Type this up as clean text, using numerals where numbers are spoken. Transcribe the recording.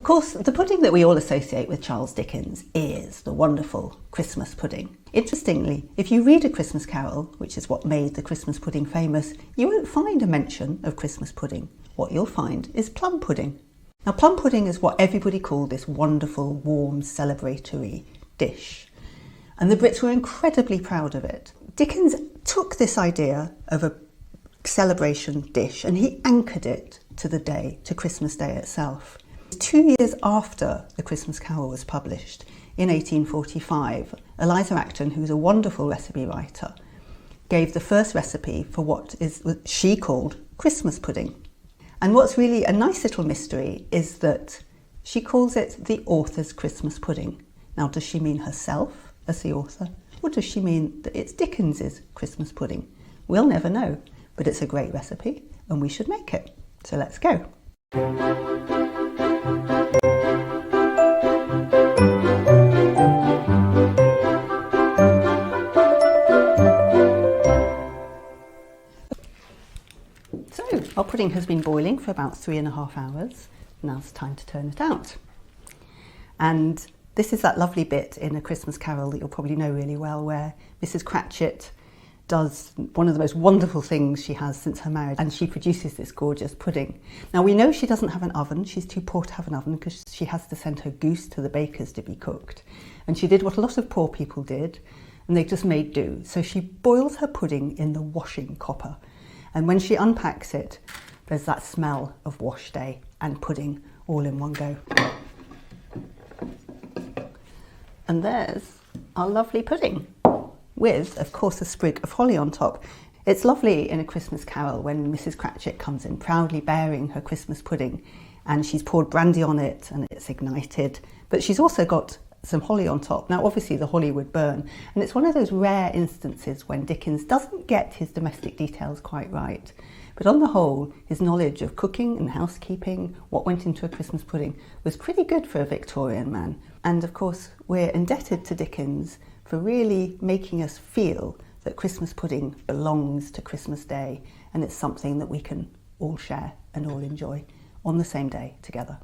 course, the pudding that we all associate with Charles Dickens is the wonderful Christmas pudding. Interestingly, if you read A Christmas Carol, which is what made the Christmas pudding famous, you won't find a mention of Christmas pudding. What you'll find is plum pudding. Now, plum pudding is what everybody called this wonderful, warm, celebratory dish. And the Brits were incredibly proud of it. Dickens took this idea of a celebration dish and he anchored it to the day, to Christmas Day itself. 2 years after The Christmas Carol was published, in 1845, Eliza Acton, who's a wonderful recipe writer, gave the first recipe for what she called Christmas pudding. And what's really a nice little mystery is that she calls it the author's Christmas pudding. Now, does she mean herself as the author, or does she mean that it's Dickens's Christmas pudding? We'll never know, but it's a great recipe and we should make it. So let's go. So our pudding has been boiling for about 3.5 hours. Now it's time to turn it out. And this is that lovely bit in A Christmas Carol that you'll probably know really well, where Mrs. Cratchit does one of the most wonderful things she has since her marriage, and she produces this gorgeous pudding. Now, we know she doesn't have an oven. She's too poor to have an oven because she has to send her goose to the baker's to be cooked. And she did what a lot of poor people did, and they just made do. So she boils her pudding in the washing copper. And when she unpacks it, there's that smell of wash day and pudding all in one go. And there's our lovely pudding, with, of course, a sprig of holly on top. It's lovely in A Christmas Carol when Mrs. Cratchit comes in proudly bearing her Christmas pudding, and she's poured brandy on it and it's ignited, but she's also got some holly on top. Now, obviously the holly would burn, and it's one of those rare instances when Dickens doesn't get his domestic details quite right. But on the whole, his knowledge of cooking and housekeeping, what went into a Christmas pudding, was pretty good for a Victorian man. And of course, we're indebted to Dickens for really making us feel that Christmas pudding belongs to Christmas Day, and it's something that we can all share and all enjoy on the same day together.